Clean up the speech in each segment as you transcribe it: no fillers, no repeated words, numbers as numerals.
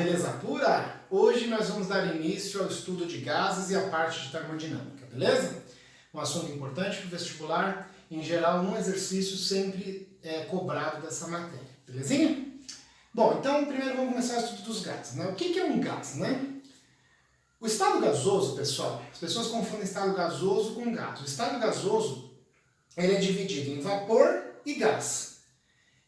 beleza pura? Hoje nós vamos dar início ao estudo de gases e a parte de termodinâmica, beleza? Um assunto importante para o vestibular, em geral um exercício sempre cobrado dessa matéria, belezinha? Bom, então primeiro vamos começar o estudo dos gases, né? O que é um gás, né? O estado gasoso, pessoal, as pessoas confundem estado gasoso com gás. O estado gasoso, ele é dividido em vapor e gás.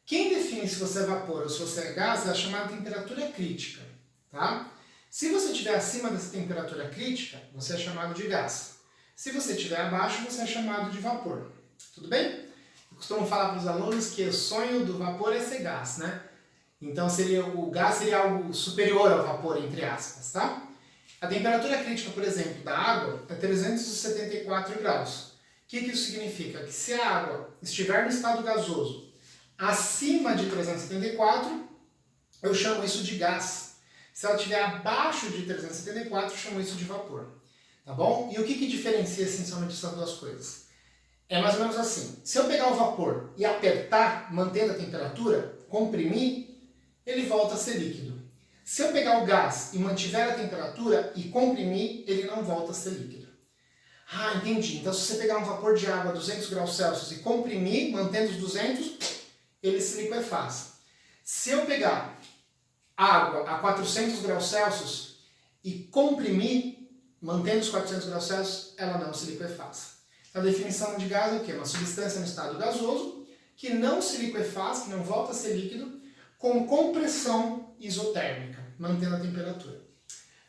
Quem define se você é vapor ou se você é gás é a chamada temperatura crítica, tá? Se você estiver acima dessa temperatura crítica, você é chamado de gás. Se você estiver abaixo, você é chamado de vapor. Tudo bem? Eu costumo falar para os alunos que o sonho do vapor é ser gás, né? Então o gás seria algo superior ao vapor, entre aspas, tá? A temperatura crítica, por exemplo, da água é 374 graus. O que isso significa? Que se a água estiver no estado gasoso acima de 374, eu chamo isso de gás. Se ela estiver abaixo de 374, eu chamo isso de vapor. Tá bom? E o que diferencia essencialmente essas duas coisas? É mais ou menos assim. Se eu pegar o vapor e apertar, mantendo a temperatura, comprimir, ele volta a ser líquido. Se eu pegar o gás e mantiver a temperatura e comprimir, ele não volta a ser líquido. Ah, entendi. Então se você pegar um vapor de água a 200 graus Celsius e comprimir, mantendo os 200, ele se liquefaz. Se eu pegar água a 400 graus Celsius e comprimir, mantendo os 400 graus Celsius, ela não se liquefaz. A definição de gás é o quê? Uma substância no estado gasoso que não se liquefaz, que não volta a ser líquido, com compressão isotérmica, mantendo a temperatura.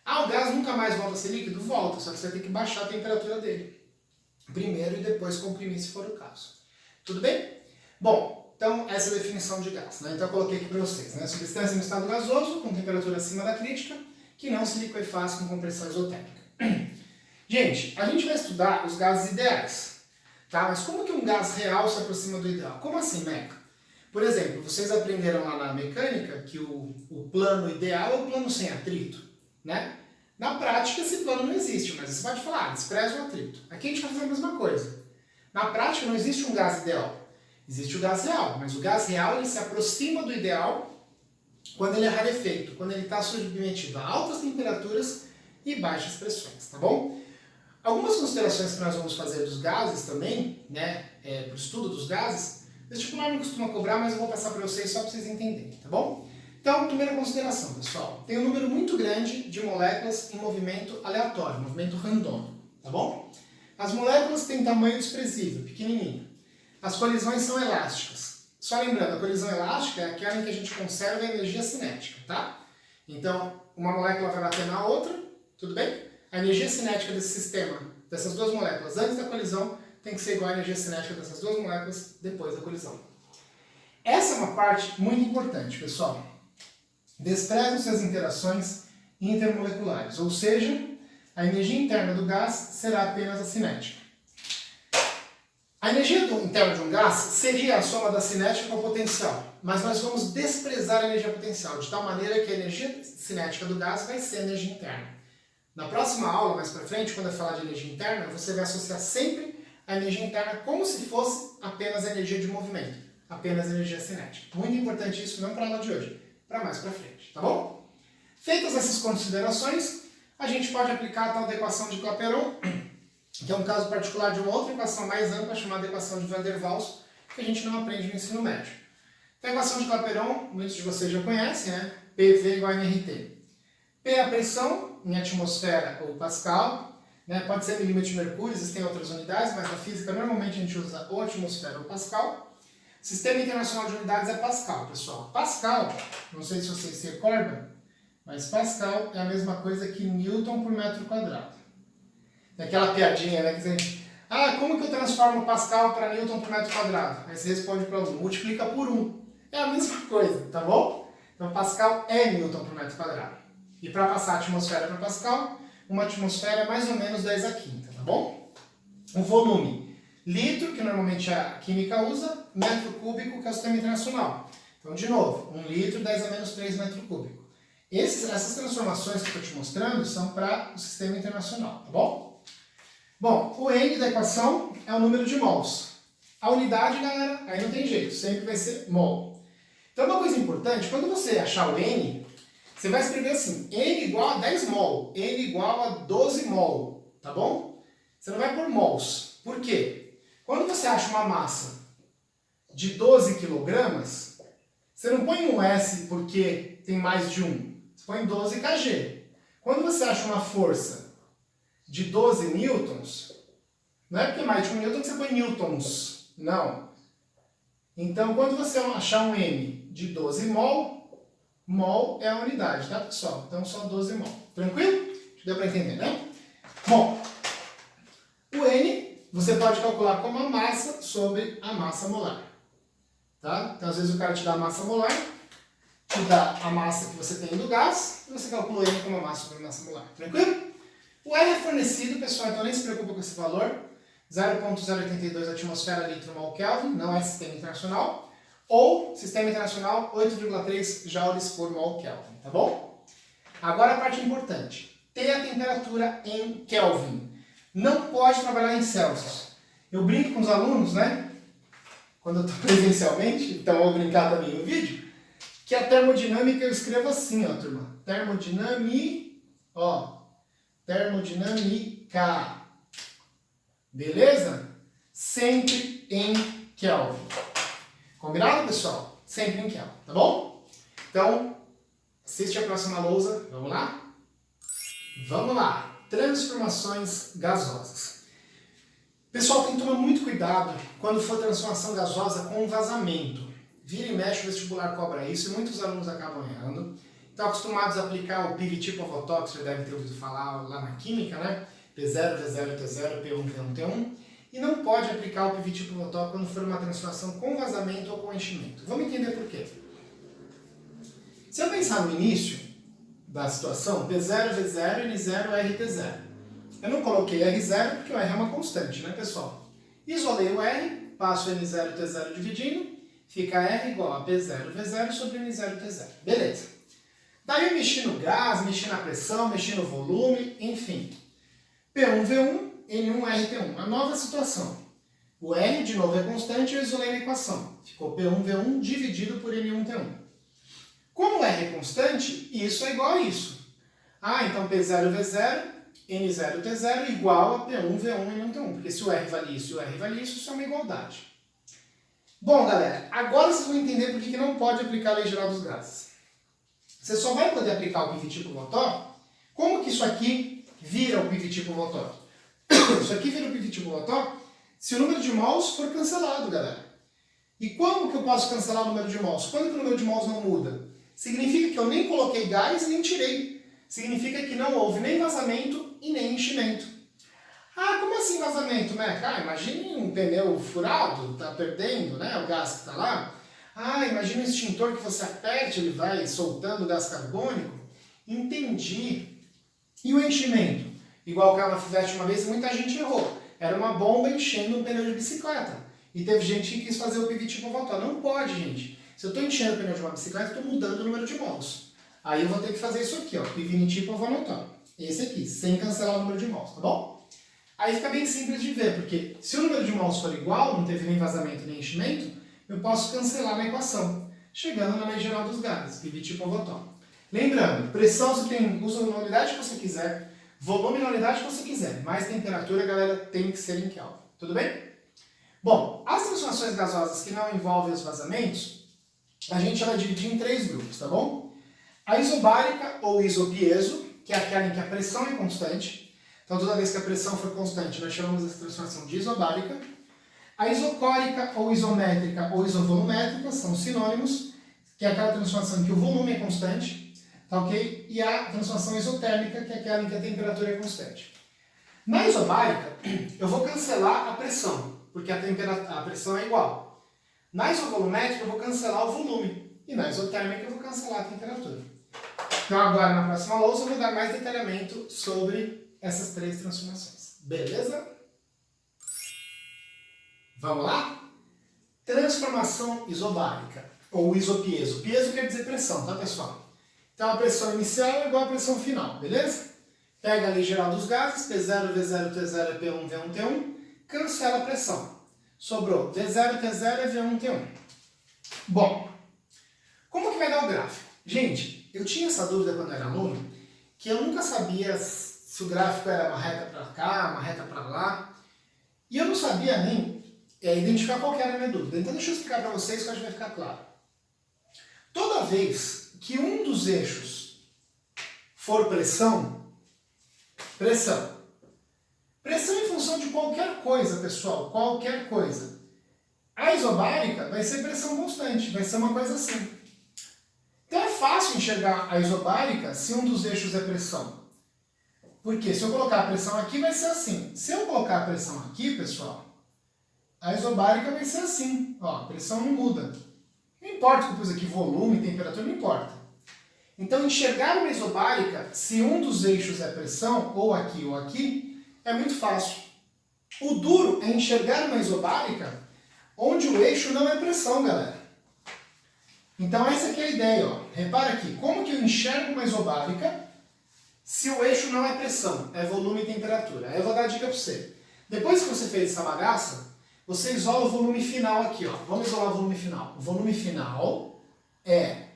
Ah, o gás nunca mais volta a ser líquido? Volta, só que você vai ter que baixar a temperatura dele primeiro e depois comprimir se for o caso. Tudo bem? Bom, então essa é a definição de gás, né? Então eu coloquei aqui para vocês, né? Substância no estado gasoso, com temperatura acima da crítica, que não se liquefaz com compressão isotérmica. Gente, a gente vai estudar os gases ideais, tá? Mas como que um gás real se aproxima do ideal? Como assim, Meca? Por exemplo, vocês aprenderam lá na mecânica que o plano ideal é o plano sem atrito, né? Na prática, esse plano não existe, mas você pode falar, despreza o atrito. Aqui a gente vai fazer a mesma coisa. Na prática, não existe um gás ideal. Existe o gás real, mas o gás real ele se aproxima do ideal quando ele é rarefeito, quando ele está submetido a altas temperaturas e baixas pressões, tá bom? Algumas considerações que nós vamos fazer dos gases também, né, para o estudo dos gases, o vestibular não costuma cobrar, mas eu vou passar para vocês só para vocês entenderem, tá bom? Então, primeira consideração, pessoal, tem um número muito grande de moléculas em movimento aleatório, movimento randômico, tá bom? As moléculas têm tamanho desprezível, pequenininho. As colisões são elásticas. Só lembrando, a colisão elástica é aquela em que a gente conserva a energia cinética, tá? Então, uma molécula vai bater na outra, tudo bem? A energia cinética desse sistema, dessas duas moléculas antes da colisão, tem que ser igual à energia cinética dessas duas moléculas depois da colisão. Essa é uma parte muito importante, pessoal. Desprezam suas interações intermoleculares, ou seja, a energia interna do gás será apenas a cinética. A energia interna de um gás seria a soma da cinética com a potencial, mas nós vamos desprezar a energia potencial, de tal maneira que a energia cinética do gás vai ser a energia interna. Na próxima aula, mais para frente, quando eu falar de energia interna, você vai associar sempre a energia interna como se fosse apenas a energia de movimento, apenas a energia cinética. Muito importante isso, não para a aula de hoje, para mais para frente, tá bom? Feitas essas considerações, a gente pode aplicar a tal da equação de Clapeyron, que é um caso particular de uma outra equação mais ampla, chamada equação de Van der Waals, que a gente não aprende no ensino médio. Então, a equação de Clapeyron, muitos de vocês já conhecem, né? PV igual a nRT. P é a pressão, em atmosfera ou Pascal, né? Pode ser milímetro de mercúrio, existem outras unidades, mas na física normalmente a gente usa ou atmosfera ou Pascal. Sistema Internacional de Unidades é Pascal, pessoal. Pascal, não sei se vocês se recordam, mas Pascal é a mesma coisa que Newton por metro quadrado. É aquela piadinha, né? Que você, como que eu transformo Pascal para Newton por metro quadrado? Aí você responde para o aluno, multiplica por 1. É a mesma coisa, tá bom? Então Pascal é Newton por metro quadrado. E para passar a atmosfera para Pascal, uma atmosfera é mais ou menos 10 a quinta, tá bom? O volume, litro, que normalmente a química usa, metro cúbico, que é o sistema internacional. Então, de novo, 1 litro, 10 a menos 3 metro cúbico. Essas transformações que eu estou te mostrando são para o sistema internacional, tá bom? Bom, o N da equação é o número de mols. A unidade, galera, aí não tem jeito, sempre vai ser mol. Então, uma coisa importante, quando você achar o N, você Você vai escrever assim, N igual a 10 mol, N igual a 12 mol, tá bom? Você não vai pôr mols. Por quê? Quando você acha uma massa de 12 quilogramas, você não põe um S porque tem mais de um. Você põe 12 kg. Quando você acha uma força de 12 newtons, não é porque mais de um newton que você põe newtons. Não. Então, quando você achar um N de 12 mol, mol é a unidade, tá, pessoal? Então, só 12 mol. Tranquilo? Deu para entender, né? Bom, o N você pode calcular como a massa sobre a massa molar. Tá? Então, às vezes o cara te dá a massa molar, te dá a massa que você tem do gás, e você calcula N como a massa sobre a massa molar. Tranquilo? O R é fornecido, pessoal, então nem se preocupa com esse valor. 0,082 atmosfera litro mol Kelvin, não é sistema internacional. Ou, sistema internacional, 8,3 joules por mol Kelvin, tá bom? Agora a parte importante. Ter a temperatura em Kelvin. Não pode trabalhar em Celsius. Eu brinco com os alunos, né? Quando eu estou presencialmente, então eu vou brincar também no vídeo, que a termodinâmica eu escrevo assim, ó, turma. Termodinâmica. Beleza? Sempre em Kelvin. Combinado, pessoal? Sempre em Kelvin, tá bom? Então, assiste a próxima lousa. Vamos lá? Vamos lá. Transformações gasosas. Pessoal, tem que tomar muito cuidado quando for transformação gasosa com vazamento. Vira e mexe, o vestibular cobra isso e muitos alunos acabam errando. Estão acostumados a aplicar o PVT Povotok, você deve ter ouvido falar lá na química, né? P0, V0, T0, P1, T1, T1. E não pode aplicar o PVT Povotok quando for uma transformação com vazamento ou com enchimento. Vamos entender por quê. Se eu pensar no início da situação, P0, V0, N0, RT0. Eu não coloquei R0 porque o R é uma constante, né, pessoal? Isolei o R, passo N0, T0 dividindo, fica R igual a P0, V0 sobre N0, T0. Beleza. Daí eu mexi no gás, mexi na pressão, mexi no volume, enfim. P1, V1, N1, RT1. A nova situação. O R, de novo, é constante e eu isolei na equação. Ficou P1, V1 dividido por N1, T1. Como o R é constante, isso é igual a isso. Ah, então P0, V0, N0, T0 igual a P1, V1, N1, T1. Porque se o R vale isso e o R vale isso, isso é uma igualdade. Bom, galera, agora vocês vão entender por que não pode aplicar a lei geral dos gases. Você só vai poder aplicar o PVT Povotok. Como que isso aqui vira o PVT Povotok? Isso aqui vira o PVT Povotok se o número de mols for cancelado, galera. E como que eu posso cancelar o número de mols? Quando que o número de mols não muda? Significa que eu nem coloquei gás e nem tirei. Significa que não houve nem vazamento e nem enchimento. Ah, como assim vazamento, né? Ah, imagine um pneu furado, tá perdendo, né, o gás que está lá. Ah, imagine um extintor que você aperte, ele vai soltando gás carbônico. Entendi. E o enchimento? Igual o cara fizesse uma vez, muita gente errou. Era uma bomba enchendo um pneu de bicicleta. E teve gente que quis fazer o PVT Povotok. Não pode, gente. Se eu estou enchendo o pneu de uma bicicleta, eu estou mudando o número de mols. Aí eu vou ter que fazer isso aqui, ó, PVT Povotok. Esse aqui, sem cancelar o número de mols, tá bom? Aí fica bem simples de ver, porque se o número de mols for igual, não teve nem vazamento nem enchimento, eu posso cancelar na equação, chegando na lei geral dos gases, PVT Povotok. Lembrando, pressão você usa na unidade que você quiser, volume na unidade que você quiser, mas temperatura, galera, tem que ser em Kelvin. Tudo bem? Bom, as transformações gasosas que não envolvem os vazamentos, a gente vai dividir em 3 grupos, tá bom? A isobárica ou isopieso, que é aquela em que a pressão é constante. Então, toda vez que a pressão for constante, nós chamamos essa transformação de isobárica. A isocórica ou isométrica ou isovolumétrica são sinônimos, que é aquela transformação em que o volume é constante, tá ok? E a transformação isotérmica, que é aquela em que a temperatura é constante. Na isobárica, eu vou cancelar a pressão, porque a pressão é igual. Na isovolumétrica, eu vou cancelar o volume. E na isotérmica, eu vou cancelar a temperatura. Então, agora, na próxima lousa, eu vou dar mais detalhamento sobre essas 3 transformações. Beleza? Vamos lá? Transformação isobárica, ou isopieso. Pieso quer dizer pressão, tá, pessoal? Então, a pressão inicial é igual à pressão final, beleza? Pega a lei geral dos gases, P0, V0, T0, P1, V1, T1, cancela a pressão. Sobrou V0, T0 e V1, T1. Bom, como que vai dar o gráfico? Gente, Eu tinha essa dúvida quando era aluno, que eu nunca sabia se o gráfico era uma reta para cá, uma reta para lá, e eu não sabia nem identificar qual que era a minha dúvida. Então deixa eu explicar para vocês que acho que vai ficar claro. Toda vez que um dos eixos for pressão em função de qualquer coisa, pessoal, qualquer coisa. A isobárica vai ser pressão constante, vai ser uma coisa assim. Então é fácil enxergar a isobárica se um dos eixos é pressão. Porque se eu colocar a pressão aqui, vai ser assim. Se eu colocar a pressão aqui, pessoal, a isobárica vai ser assim. Ó, a pressão não muda. Não importa que eu pus aqui volume, temperatura, não importa. Então enxergar uma isobárica, se um dos eixos é pressão, ou aqui, é muito fácil. O duro é enxergar uma isobárica onde o eixo não é pressão, galera. Então essa aqui é a ideia, ó. Repara aqui, como que eu enxergo uma isobárica se o eixo não é pressão, é volume e temperatura? Aí eu vou dar a dica para você. Depois que você fez essa bagaça, você isola o volume final aqui, ó. Vamos isolar o volume final. O volume final é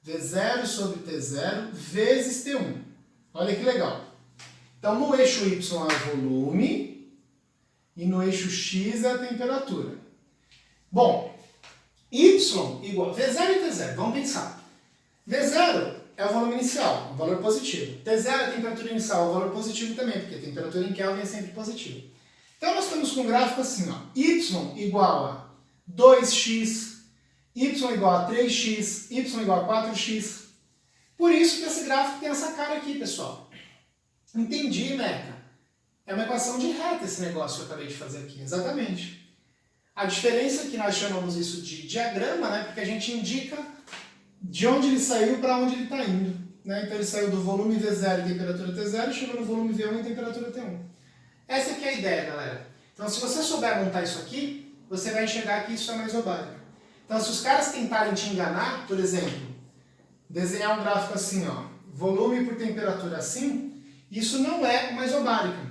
V0 sobre T0 vezes T1. Olha que legal. Então no eixo Y é o volume e no eixo X é a temperatura. Bom, Y igual V0 e T0. Vamos pensar. V0 é o volume inicial, o valor positivo. T0 é a temperatura inicial, o valor positivo também, porque a temperatura em Kelvin é sempre positiva. Então nós estamos com um gráfico assim, ó. Y igual a 2x, Y igual a 3x, Y igual a 4x. Por isso que esse gráfico tem essa cara aqui, pessoal. Entendi, Meca. É uma equação de reta esse negócio que eu acabei de fazer aqui, exatamente. A diferença é que nós chamamos isso de diagrama, né? Porque a gente indica de onde ele saiu para onde ele está indo. Né? Então ele saiu do volume V0 e temperatura T0 e chegou no volume V1 e temperatura T1. Essa aqui é a ideia, galera. Então se você souber montar isso aqui, você vai enxergar que isso é uma isobárica. Então se os caras tentarem te enganar, por exemplo, desenhar um gráfico assim, ó, volume por temperatura assim, isso não é uma isobárica.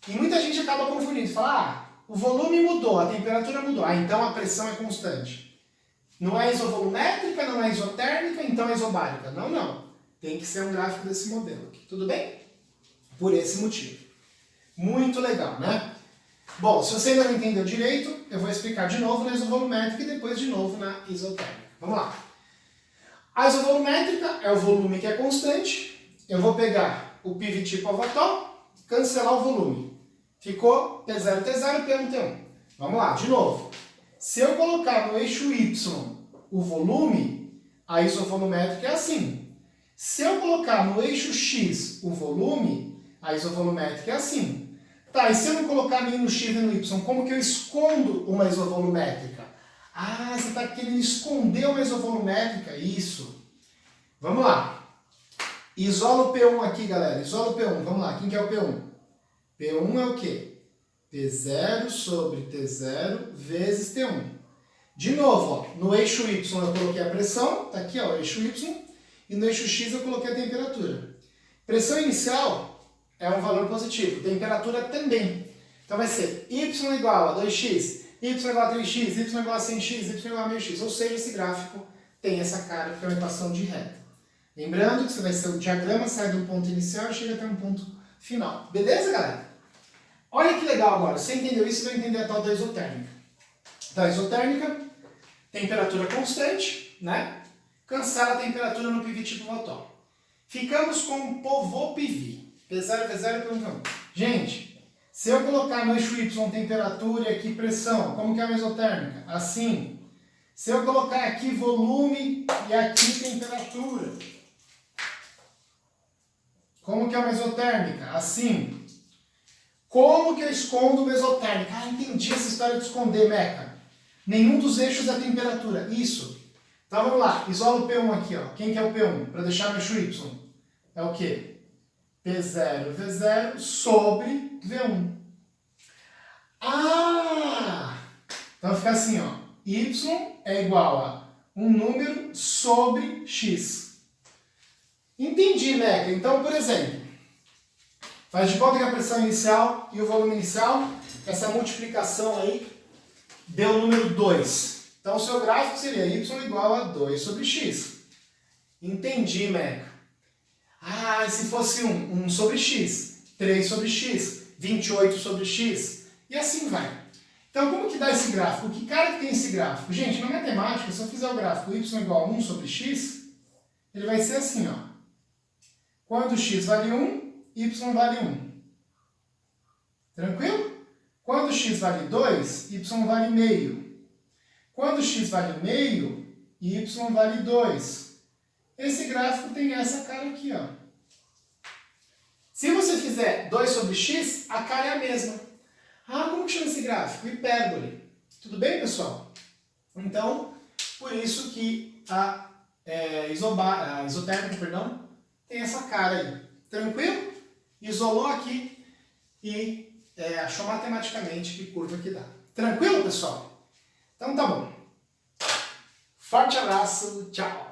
E muita gente acaba confundindo, fala, o volume mudou, a temperatura mudou, então a pressão é constante. Não é isovolumétrica, não é isotérmica, então é isobárica. Não, não. Tem que ser um gráfico desse modelo aqui. Tudo bem? Por esse motivo. Muito legal, né? Bom, se você ainda não entendeu direito, eu vou explicar de novo na isovolumétrica e depois de novo na isotérmica. Vamos lá. A isovolumétrica é o volume que é constante. Eu vou pegar o pivot Povatov, cancelar o volume. Ficou T0, T0, T1, T1. Vamos lá, de novo. Se eu colocar no eixo Y o volume, a isovolumétrica é assim. Se eu colocar no eixo X o volume, a isovolumétrica é assim. Tá, e se eu não colocar nem no X nem no Y, como que eu escondo uma isovolumétrica? Ah, você está querendo esconder uma isovolumétrica? Isso. Vamos lá. Isola o P1 aqui, galera. Isola o P1. Vamos lá. Quem que é o P1? P1 é o quê? T0 sobre T0 vezes T1. De novo, ó, no eixo Y eu coloquei a pressão, tá aqui ó, o eixo Y, e no eixo X eu coloquei a temperatura. Pressão inicial é um valor positivo, temperatura também. Então vai ser Y igual a 2x, Y igual a 3x, Y igual a 100x, Y igual a 1000x. Ou seja, esse gráfico tem essa cara que é uma equação de reta. Lembrando que você vai ser o diagrama, sai do ponto inicial e chega até um ponto final. Beleza, galera? Olha que legal agora, você entendeu isso, vai entender a tal da isotérmica. Então, isotérmica, temperatura constante, né? Cancela a temperatura no pivot Povatov. Ficamos com o POVO-PV. P0, V0, P1. Gente, se eu colocar no eixo Y temperatura e aqui pressão, como que é uma isotérmica? Assim. Se eu colocar aqui volume e aqui temperatura, como que é uma isotérmica? Assim. Como que eu escondo uma isotérmica? Ah, entendi essa história de esconder, Meca. Nenhum dos eixos é temperatura. Isso. Então vamos lá. Isola o P1 aqui, ó. Quem que é o P1? Para deixar no eixo Y. É o quê? P0, V0 sobre V1. Ah! Então fica assim, ó. Y é igual a um número sobre X. Entendi, Meca. Então, por exemplo, faz de conta que a pressão inicial e o volume inicial, essa multiplicação aí, deu o número 2. Então o seu gráfico seria y igual a 2 sobre x. Entendi, Meca. Ah, e se fosse 1 sobre x, 3 sobre x, 28 sobre x, e assim vai. Então, como que dá esse gráfico? Que cara que tem esse gráfico? Gente, na matemática, se eu fizer o gráfico y igual a 1 sobre x, ele vai ser assim, ó. Quando x vale 1, y vale 1. Tranquilo? Quando x vale 2, y vale meio. Quando x vale meio, y vale 2. Esse gráfico tem essa cara aqui, ó. Se você fizer 2 sobre x, a cara é a mesma. Ah, como que chama esse gráfico? Hipérbole. Tudo bem, pessoal? Então, por isso que a isotérmica, perdão, tem essa cara aí. Tranquilo? Isolou aqui e achou matematicamente que curva que dá. Tranquilo, pessoal? Então tá bom. Forte abraço, tchau!